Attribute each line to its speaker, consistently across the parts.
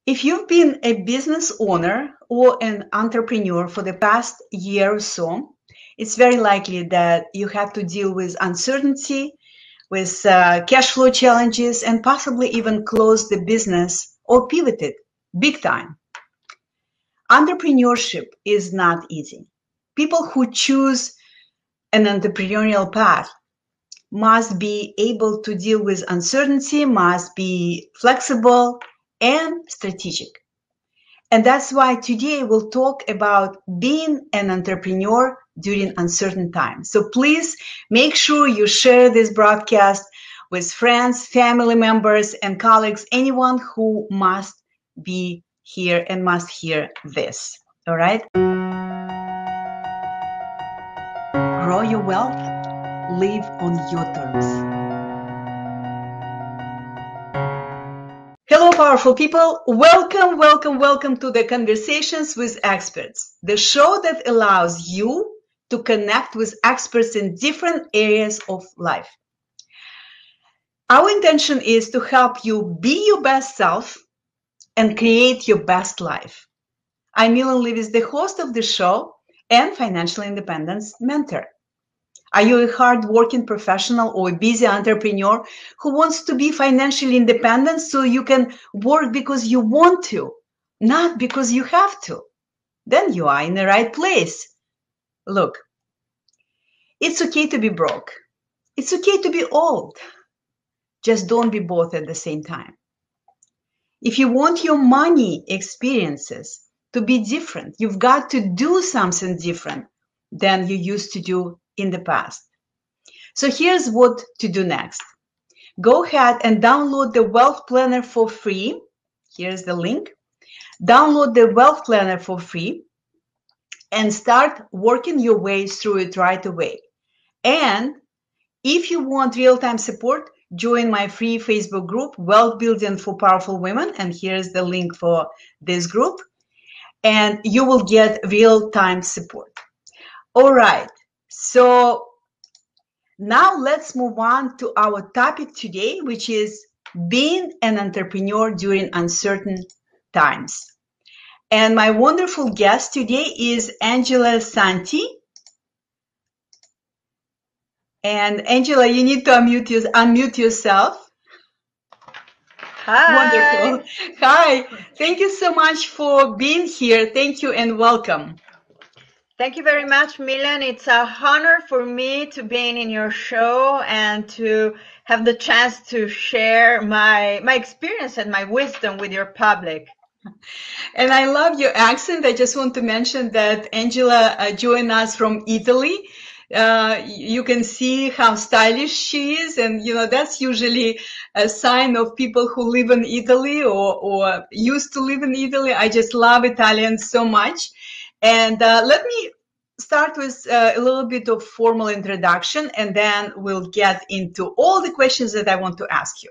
Speaker 1: If you've been a business owner or an entrepreneur for the past year or so, it's very likely that you have to deal with uncertainty, with cash flow challenges, and possibly even close the business or pivot it big time. Entrepreneurship is not easy. People who choose an entrepreneurial path must be able to deal with uncertainty, must be flexible and strategic. And that's why today we'll talk about being an entrepreneur during uncertain times. So please make sure you share this broadcast with friends, family members, and colleagues, anyone who must be here and must hear this. All right? Grow your wealth, live on your terms. Hello, powerful people. Welcome, welcome, welcome to the Conversations with Experts, the show that allows you to connect with experts in different areas of life. Our intention is to help you be your best self and create your best life. I'm Millen, Livis, the host of the show and financial independence mentor. Are you a hard-working professional or a busy entrepreneur who wants to be financially independent so you can work because you want to, not because you have to? Then you are in the right place. Look, it's okay to be broke. It's okay to be old. Just don't be both at the same time. If you want your money experiences to be different, you've got to do something different than you used to do in the past. So here's what to do next. Go ahead and download the Wealth Planner for free. Here's the link. Download the Wealth Planner for free and start working your way through it right away. And if you want real-time support, join my free Facebook group, Wealth Building for Powerful Women. And here's the link for this group. And you will get real-time support. All right. So now let's move on to our topic today, which is being an entrepreneur during uncertain times. And my wonderful guest today is Angela Santi. And Angela, you need to unmute yourself.
Speaker 2: Hi.
Speaker 1: Wonderful. Hi. Thank you so much for being here. Thank you and welcome.
Speaker 2: Thank you very much, Millen. It's a honor for me to be in your show and to have the chance to share my experience and my wisdom with your public.
Speaker 1: And I love your accent. I just want to mention that Angela joined us from Italy. You can see how stylish she is, and that's usually a sign of people who live in Italy or used to live in Italy. I just love Italians so much. And let me start with a little bit of formal introduction, and then we'll get into all the questions that I want to ask you.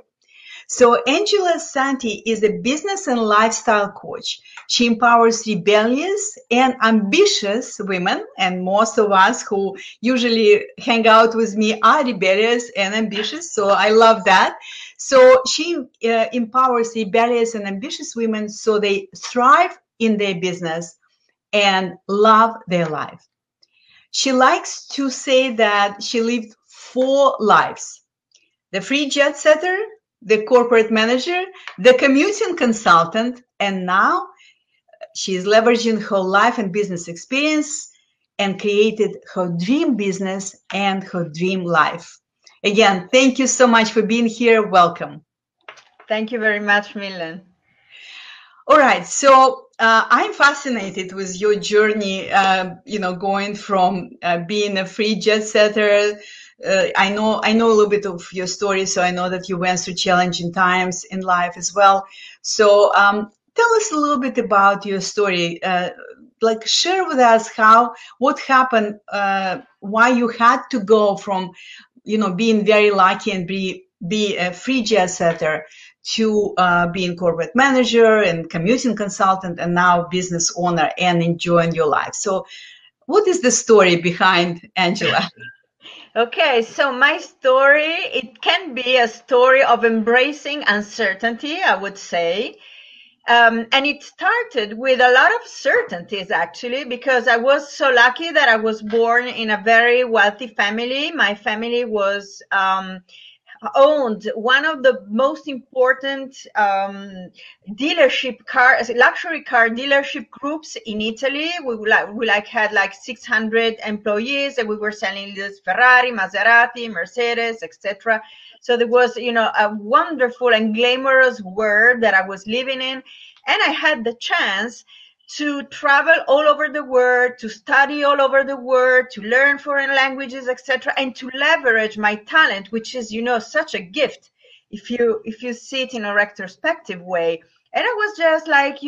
Speaker 1: So Angela Santi is a business and lifestyle coach. She empowers rebellious and ambitious women, and most of us who usually hang out with me are rebellious and ambitious, so I love that. So she empowers rebellious and ambitious women so they thrive in their business and love their life. She likes to say that she lived 4 lives: the free jet setter, the corporate manager, the commuting consultant, and now she's leveraging her life and business experience and created her dream business and her dream life. Again, thank you so much for being here. Welcome.
Speaker 2: Thank you very much, Millen.
Speaker 1: All right, so I'm fascinated with your journey, going from being a free jet setter. I know a little bit of your story, so I know that you went through challenging times in life as well. So tell us a little bit about your story. Share with us what happened, why you had to go from, being very lucky and be a free jet setter to being corporate manager and commuting consultant and now business owner and enjoying your life. So what is the story behind Angela?
Speaker 2: Okay, so my story, it can be a story of embracing uncertainty, I would say. And it started with a lot of certainties, actually, because I was so lucky that I was born in a very wealthy family. My family was owned one of the most important luxury car dealership groups in Italy. We had like 600 employees, and we were selling this Ferrari, Maserati, Mercedes, etc. So there was, a wonderful and glamorous world that I was living in, and I had the chance to travel all over the world, to study all over the world, to learn foreign languages, etc., and to leverage my talent, which is, such a gift if you see it in a retrospective way. And I was just like,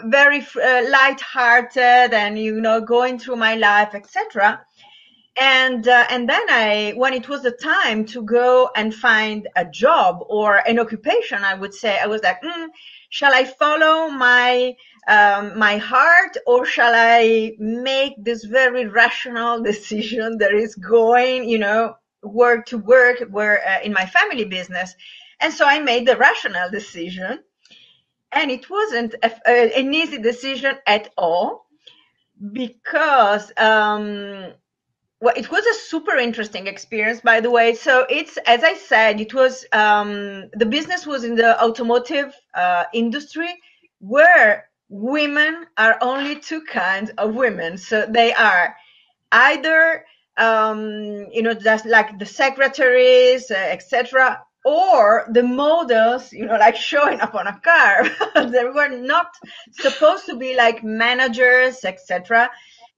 Speaker 2: very light-hearted and, going through my life, etc. And then when it was the time to go and find a job or an occupation, I would say, I was like, shall I follow my heart, or shall I make this very rational decision that is going, work to work, in my family business? And so I made the rational decision, and it wasn't an easy decision at all, because well, it was a super interesting experience, by the way. So it's, as I said, it was the business was in the automotive industry, where women are only two kinds of women. So they are either just like the secretaries, etc., or the models, like showing up on a car. They were not supposed to be like managers, etc.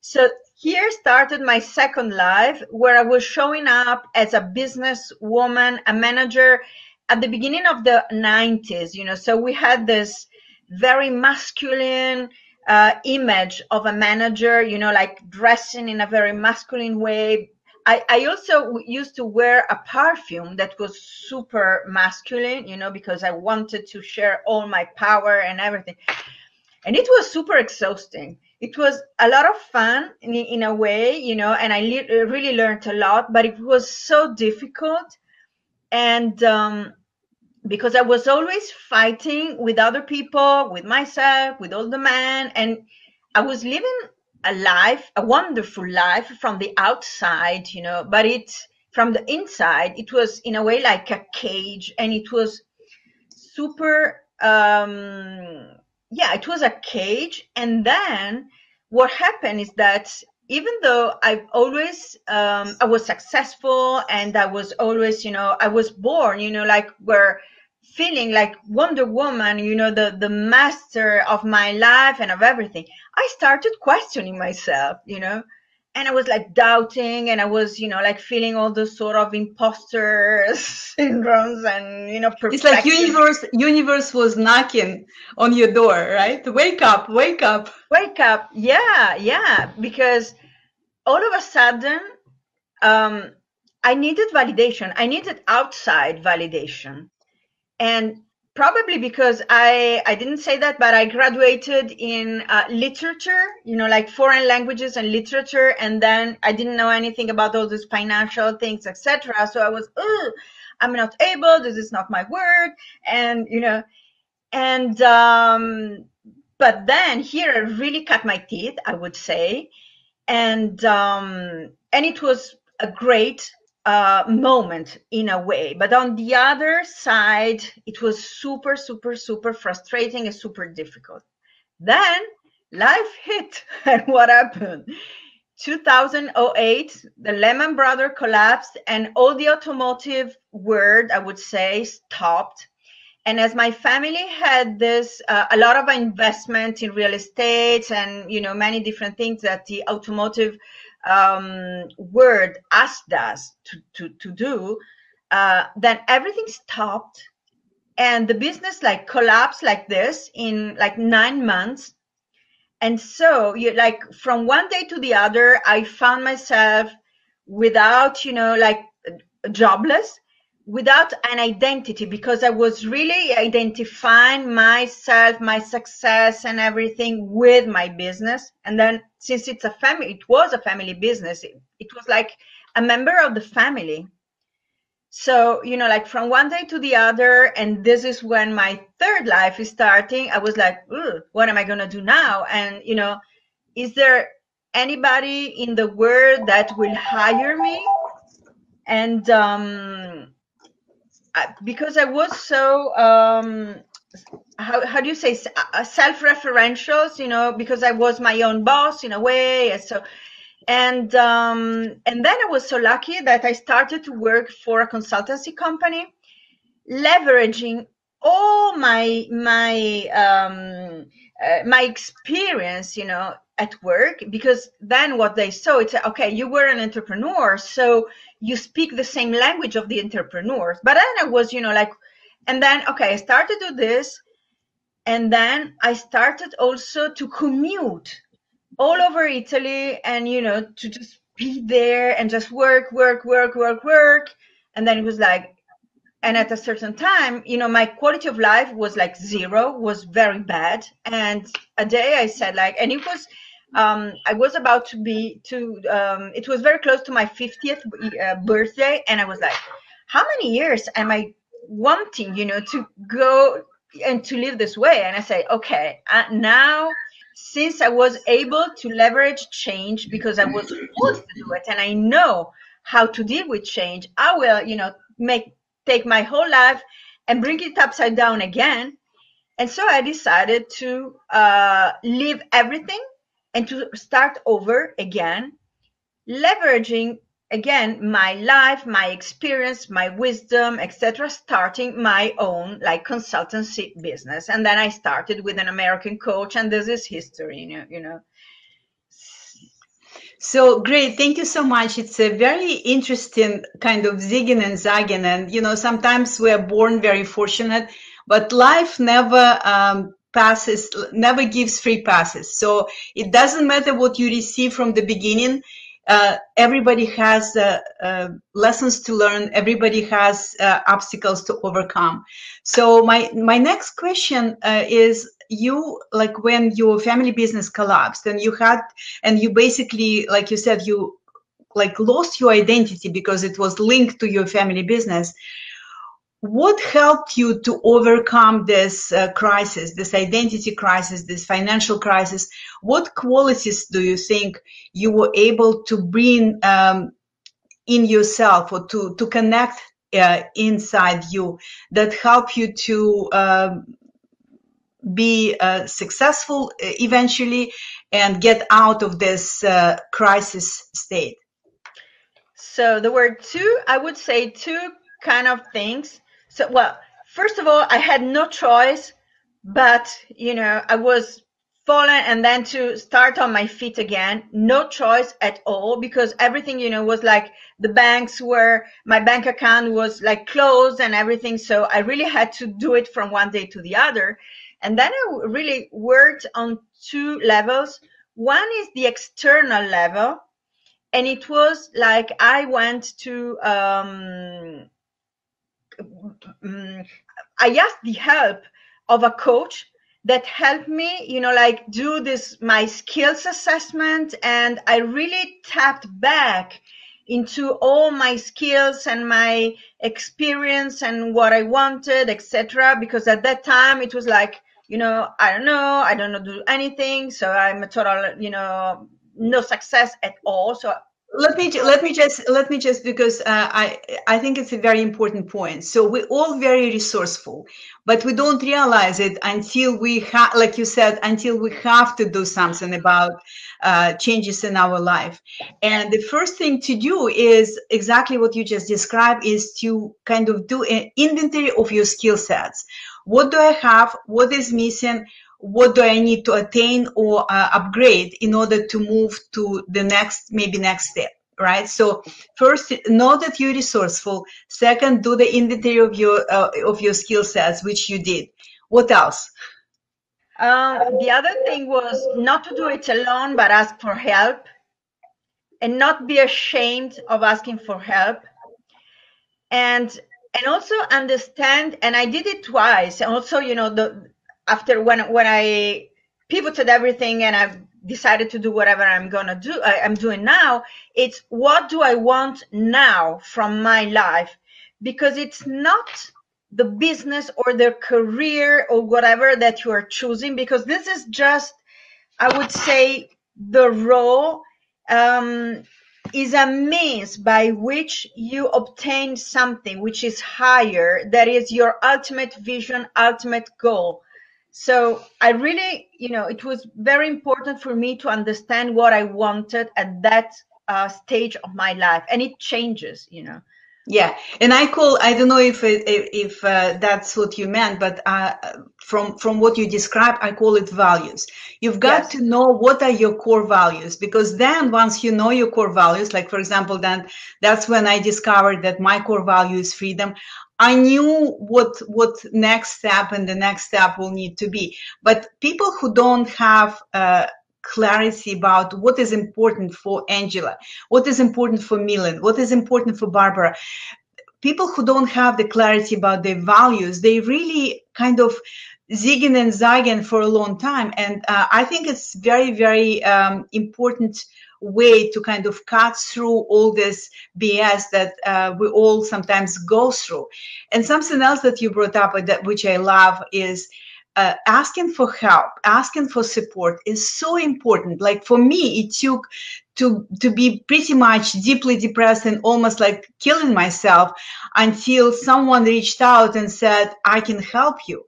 Speaker 2: So here started my second life, where I was showing up as a businesswoman, a manager at the beginning of the 90s, so we had this very masculine image of a manager, like dressing in a very masculine way. I also used to wear a perfume that was super masculine, because I wanted to share all my power and everything. And it was super exhausting. It was a lot of fun in a way, and I really learned a lot, but it was so difficult. And because I was always fighting with other people, with myself, with all the men, and I was living a wonderful life from the outside, but from the inside, it was in a way like a cage, and it was super, it was a cage. And then what happened is that even though I've always, I was successful, and I was always, I was born, like we're feeling like Wonder Woman, the master of my life and of everything, I started questioning myself, and I was like doubting, and I was, like feeling all those sort of imposter syndromes, and,
Speaker 1: It's like universe was knocking on your door, right? Wake up, wake up.
Speaker 2: Wake up. Yeah. Because all of a sudden, I needed validation. I needed outside validation. And probably because I didn't say that, but I graduated in literature, like foreign languages and literature. And then I didn't know anything about all these financial things, etc. So I was, I'm not able, this is not my word. And, but then here I really cut my teeth, I would say. And it was a great moment in a way. But on the other side, it was super, super, super frustrating and super difficult. Then life hit. And what happened? 2008, the Lehman Brothers collapsed, and all the automotive world, I would say, stopped. And as my family had this, a lot of investment in real estate and, many different things that the automotive world asked us to do, then everything stopped, and the business like collapsed like this in like 9 months. And so from one day to the other, I found myself without, jobless, without an identity, because I was really identifying myself, my success and everything with my business. And then since it was a family business, it was like a member of the family. So, like from one day to the other, and this is when my third life is starting, I was like, what am I going to do now? And, is there anybody in the world that will hire me? And because I was so, how do you say, self-referential, because I was my own boss in a way. And so, and then I was so lucky that I started to work for a consultancy company, leveraging all my experience, at work, because then what they saw, it's okay, you were an entrepreneur, so you speak the same language of the entrepreneurs. But then I was, and then, okay, I started to do this, and then I started also to commute all over Italy, and, to just be there and just work. And then it was like, and at a certain time, my quality of life was like zero, was very bad. And a day I said like, and it was, I was about to it was very close to my 50th birthday. And I was like, how many years am I wanting, to go and to live this way? And I say, okay, now, since I was able to leverage change because I was forced to do it, and I know how to deal with change, I will, take my whole life and bring it upside down again. And so I decided to leave everything and to start over again, leveraging again my life, my experience, my wisdom, etc., starting my own like consultancy business. And then I started with an American coach, and this is history,
Speaker 1: So great. Thank you so much. It's a very interesting kind of zigging and zagging. And, sometimes we're born very fortunate, but life never never gives free passes. So it doesn't matter what you receive from the beginning. Everybody has lessons to learn. Everybody has obstacles to overcome. So my next question is, you, like, when your family business collapsed and you basically, like you said, you like lost your identity because it was linked to your family business. What helped you to overcome this crisis, this identity crisis, this financial crisis? What qualities do you think you were able to bring in yourself, or to connect inside you, that help you to be successful eventually and get out of this crisis state?
Speaker 2: So the word two, I would say two kind of things. So, well, first of all, I had no choice, but, I was fallen, and then to start on my feet again, no choice at all, because everything, was like my bank account was like closed and everything. So I really had to do it from one day to the other. And then I really worked on two levels. One is the external level. And it was like I went to, I asked the help of a coach that helped me, like do my skills assessment. And I really tapped back into all my skills and my experience and what I wanted, etc. Because at that time it was like, I don't know, do anything. So I'm a total, no success at all. So
Speaker 1: let me just because I think it's a very important point. So we're all very resourceful, but we don't realize it until we have, like you said, until we have to do something about changes in our life. And the first thing to do is exactly what you just described, is to kind of do an inventory of your skill sets. What do I have? What is missing? What do I need to attain or upgrade in order to move to the next step, right? So first, know that you're resourceful. Second, do the inventory of your skill sets, which you did. What else?
Speaker 2: The other thing was not to do it alone, but ask for help, and not be ashamed of asking for help. And also understand, and I did it twice. And also, after when I pivoted everything and I've decided to do whatever I'm doing now, it's what do I want now from my life? because it's not the business or their career or whatever that you are choosing, because this is just, I would say, the role is a means by which you obtain something which is higher, that is your ultimate vision, ultimate goal. So I really, it was very important for me to understand what I wanted at that stage of my life, and it changes.
Speaker 1: Yeah, and I don't know if that's what you meant, but from what you described, I call it values. You've got
Speaker 2: Yes.
Speaker 1: to know what are your core values, because then once you know your core values, like for example, then that's when I discovered that my core value is freedom. I knew what next step and the next step will need to be. But people who don't have clarity about what is important for Angela, what is important for Millen, what is important for Barbara, people who don't have the clarity about their values, they really kind of zigging and zagging for a long time. And I think it's very, very important way to kind of cut through all this BS that we all sometimes go through. And something else that you brought up, which I love, is asking for help, asking for support is so important. Like for me, it took to be pretty much deeply depressed and almost like killing myself until someone reached out and said, I can help you.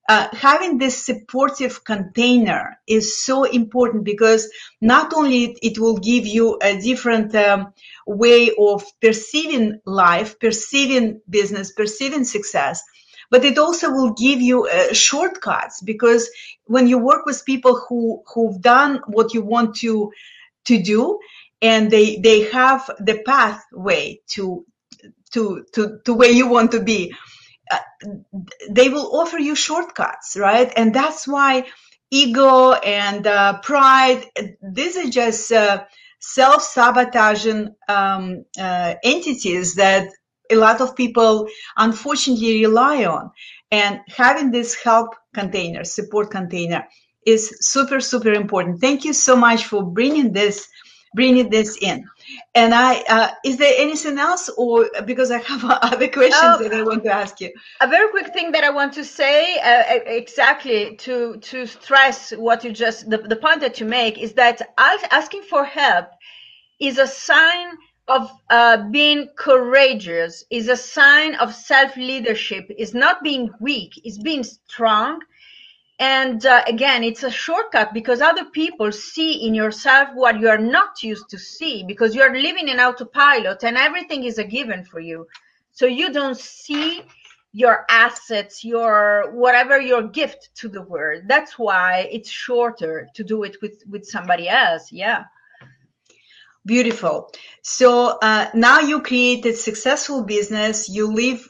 Speaker 1: Having this supportive container is so important, because not only it will give you a different way of perceiving life, perceiving business, perceiving success, but it also will give you shortcuts, because when you work with people who've done what you want to do, and they have the pathway to where you want to be, they will offer you shortcuts, right? And that's why ego and pride, these are just self-sabotaging entities that a lot of people unfortunately rely on. And having this help container, support container, is super, super important. Thank you so much for bringing this in. And is there anything else, or because I have other questions that I want to ask you?
Speaker 2: A very quick thing that I want to say, exactly to stress what you just, the point that you make, is that asking for help is a sign of being courageous, is a sign of self-leadership, is not being weak, is being strong. And again, it's a shortcut, because other people see in yourself what you are not used to see, because you are living in autopilot and everything is a given for you. So you don't see your assets, your whatever, your gift to the world. That's why it's shorter to do it with somebody else. Yeah.
Speaker 1: Beautiful. So now you created successful business. You live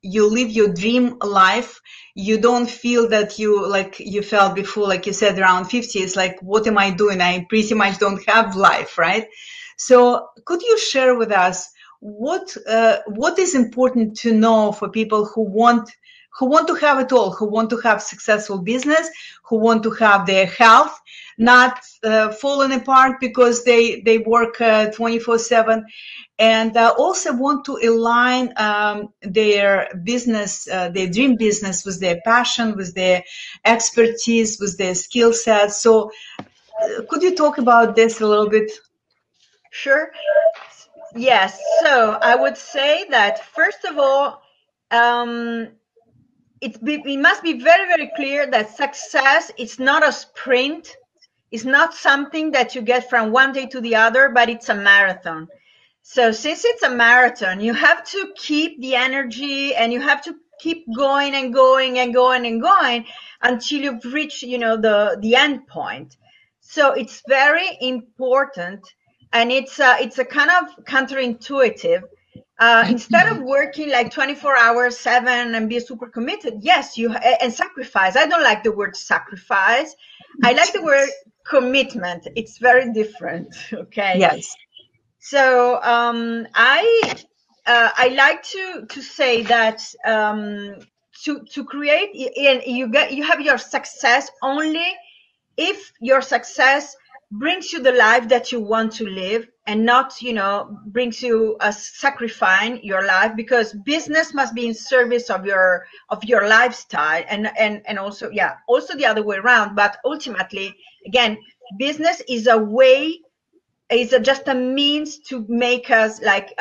Speaker 1: your dream life. You don't feel that you felt before, like you said, around 50. It's like, what am I doing? I pretty much don't have life, right? So could you share with us what is important to know for people who want to have it all, who want to have successful business, who want to have their health not falling apart because they work 24/7, and also want to align their business, their dream business, with their passion, with their expertise, with their skill set. So could you talk about this a little bit?
Speaker 2: Sure. Yes. So I would say that, first of all, it must be very, very clear that success is not a sprint. It's not something that you get from one day to the other, but it's a marathon. So since it's a marathon, you have to keep the energy, and you have to keep going and going and going and going until you've reached, the end point. So it's very important, and it's a kind of counterintuitive. Instead of working like 24 hours, 7, and be super committed, yes, and sacrifice. I don't like the word sacrifice. I like the word commitment. It's very different. Okay.
Speaker 1: Yes.
Speaker 2: So I like to say that to create, and you have your success only if your success brings you the life that you want to live, and not, you know, brings you a sacrificing your life, because business must be in service of your lifestyle, and also, yeah, also the other way around. But ultimately, again, business is a way, is just a means to make us like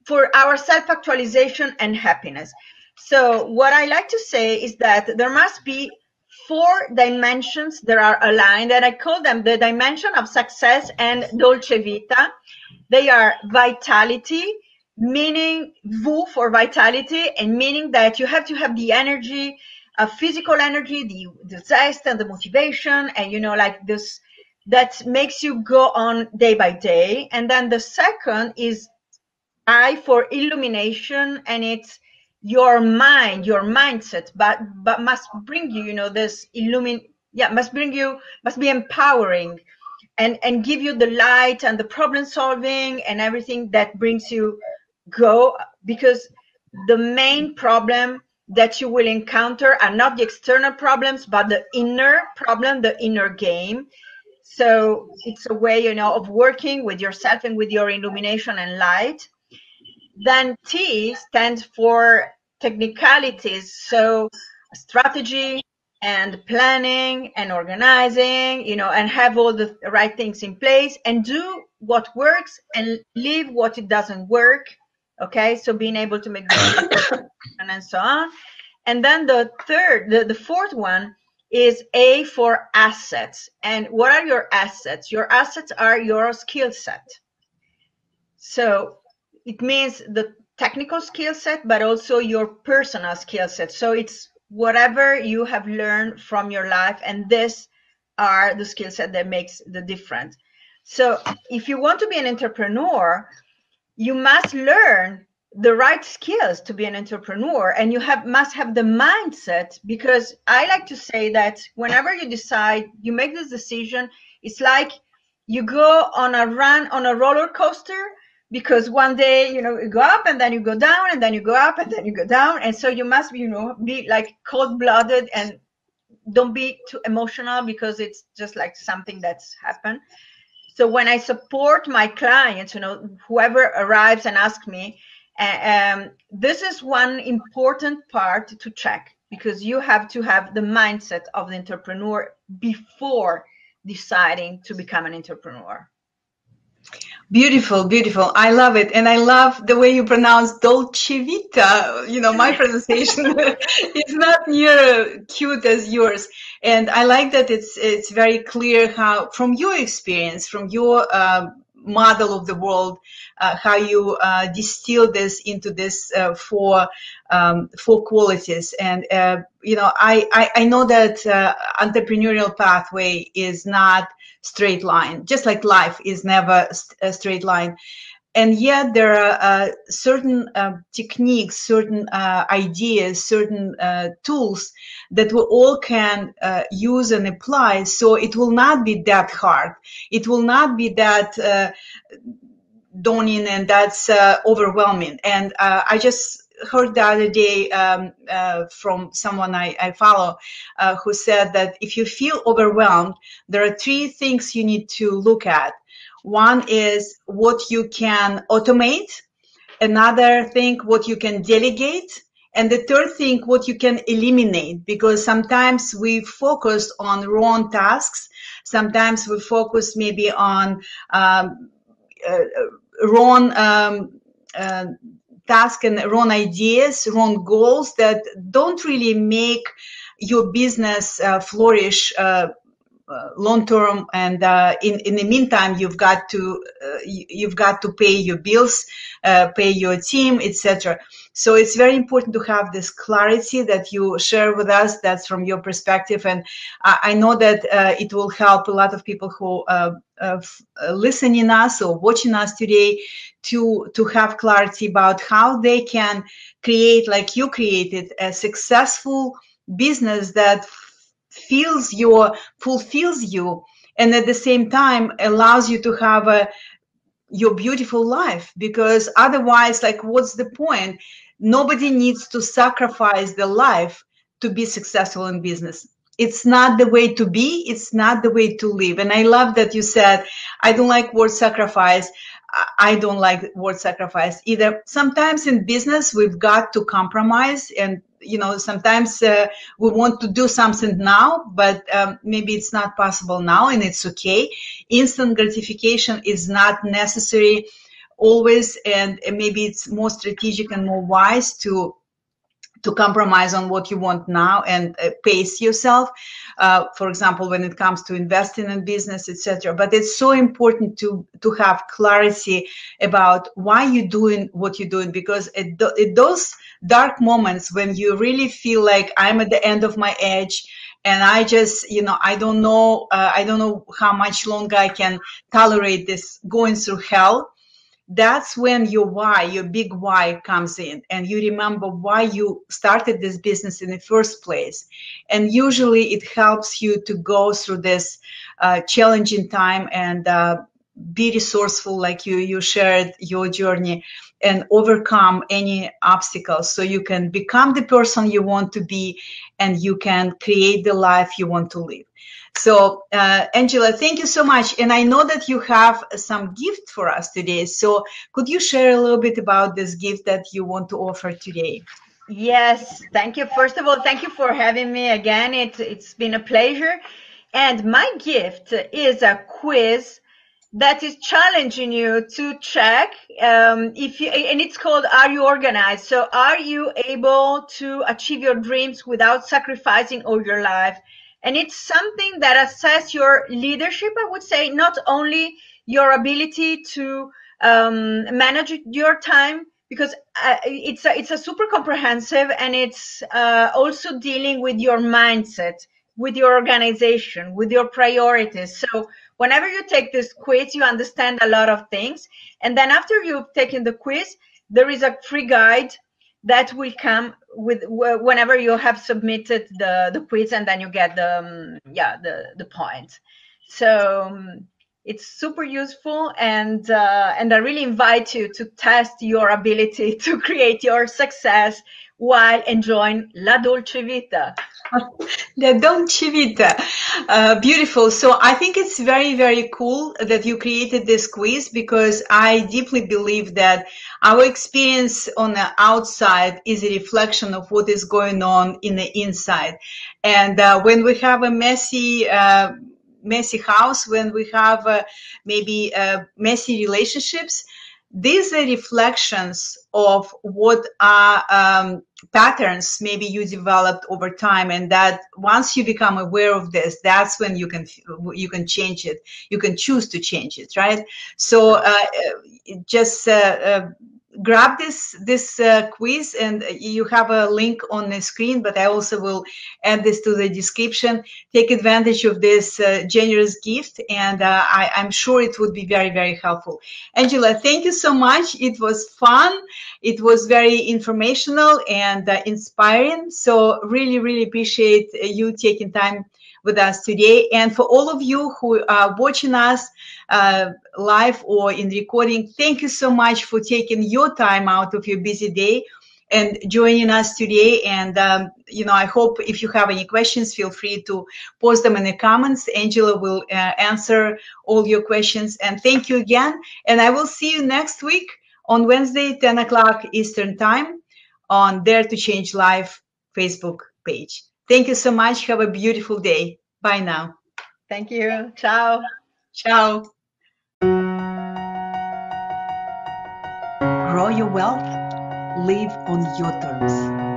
Speaker 2: for our self-actualization and happiness. So what I like to say is that there must be 4 dimensions that are aligned, and I call them the dimension of success and Dolce Vita. They are vitality, meaning V for vitality, and meaning that you have to have the energy, physical energy, the zest and the motivation, and, you know, like this, that makes you go on day by day. And then the second is I for illumination, and it's your mind, your mindset, but must bring you, you know, this must be empowering, and give you the light and the problem solving and everything that brings you go. Because the main problem that you will encounter are not the external problems, but the inner problem, the inner game. So it's a way, you know, of working with yourself and with your illumination and light. Then T stands for technicalities. So strategy and planning and organizing, you know, and have all the right things in place, and do what works and leave what it doesn't work. Okay, so being able to make decisions and so on. And then the fourth one is A for assets. And what are your assets? Your assets are your skill set. So it means the technical skill set, but also your personal skill set. So it's whatever you have learned from your life, and this are the skill set that makes the difference. So if you want to be an entrepreneur, you must learn the right skills to be an entrepreneur, and you must have the mindset. Because I like to say that whenever you decide, you make this decision, it's like you go on a run on a roller coaster, because one day, you know, you go up and then you go down, and then you go up and then you go down. And so you must, you know, be like cold-blooded, and don't be too emotional, because it's just like something that's happened. So when I support my clients, you know, whoever arrives and asks me, this is one important part to check, because you have to have the mindset of the entrepreneur before deciding to become an entrepreneur.
Speaker 1: Beautiful, beautiful. I love it. And I love the way you pronounce Dolce Vita. You know, my pronunciation is not near cute as yours. And I like that it's very clear how, from your experience, from your model of the world, how you distill this into this four qualities. And, you know, I know that entrepreneurial pathway is not straight line, just like life is never a straight line. And yet there are certain techniques, certain ideas, certain tools that we all can use and apply. So it will not be that hard. It will not be that daunting and that's overwhelming. And I just heard the other day from someone I follow who said that if you feel overwhelmed, there are 3 things you need to look at. One is what you can automate, another thing what you can delegate, and the third thing what you can eliminate, because sometimes we focus on wrong tasks, sometimes we focus maybe on wrong task and wrong ideas, wrong goals that don't really make your business flourish long term. And in the meantime, you've got to pay your bills, pay your team, etc. So it's very important to have this clarity that you share with us. That's from your perspective, and I know that it will help a lot of people who listening us or watching us today to have clarity about how they can create, like you created, a successful business that fulfills you, and at the same time allows you to have your beautiful life. Because otherwise, like, what's the point? Nobody needs to sacrifice their life to be successful in business. it's not the way to be. It's not the way to live. And I love that you said, I don't like word sacrifice. I don't like word sacrifice either. Sometimes in business, we've got to compromise. And, you know, sometimes we want to do something now, but maybe it's not possible now, and it's okay. Instant gratification is not necessary always. And maybe it's more strategic and more wise to compromise on what you want now and pace yourself. For example, when it comes to investing in business, etc. But it's so important to have clarity about why you're doing what you're doing, because at those dark moments when you really feel like I'm at the end of my edge, and I just, you know, I don't know how much longer I can tolerate this going through hell. That's when your why, your big why comes in, and you remember why you started this business in the first place. And usually it helps you to go through this challenging time and be resourceful, like you shared your journey, and overcome any obstacles so you can become the person you want to be, and you can create the life you want to live. So, Angela, thank you so much. And I know that you have some gift for us today. So could you share a little bit about this gift that you want to offer today?
Speaker 2: Yes, thank you. First of all, thank you for having me again. It's been a pleasure. And my gift is a quiz that is challenging you to check if you, and it's called Are You Organized? So are you able to achieve your dreams without sacrificing all your life? And it's something that assesses your leadership, I would say, not only your ability to manage your time, because it's a super comprehensive, and it's also dealing with your mindset, with your organization, with your priorities. So whenever you take this quiz, you understand a lot of things. And then after you've taken the quiz, there is a free guide that will come with whenever you have submitted the quiz, and then you get the points. So it's super useful, and I really invite you to test your ability to create your success while enjoying La Dolce Vita.
Speaker 1: The Dolce Vita. Beautiful. So I think it's very, very cool that you created this quiz, because I deeply believe that our experience on the outside is a reflection of what is going on in the inside. And when we have a messy house, when we have maybe messy relationships, these are reflections of what are patterns maybe you developed over time, and that once you become aware of this, that's when you can change it. You can choose to change it, right? So just grab this quiz, and you have a link on the screen, but I also will add this to the description. Take advantage of this generous gift, and I'm sure it would be very, very helpful. Angela, thank you so much. It was fun. It was very informational and inspiring. So really, really appreciate you taking time with us today. And for all of you who are watching us live or in recording, thank you so much for taking your time out of your busy day and joining us today. And you know, I hope if you have any questions, feel free to post them in the comments. Angela will answer all your questions. And thank you again. And I will see you next week on Wednesday, 10 o'clock Eastern Time, on Dare to Change Life Facebook page. Thank you so much. Have a beautiful day. Bye now.
Speaker 2: Thank you. Ciao.
Speaker 1: Ciao. Grow your wealth. Live on your terms.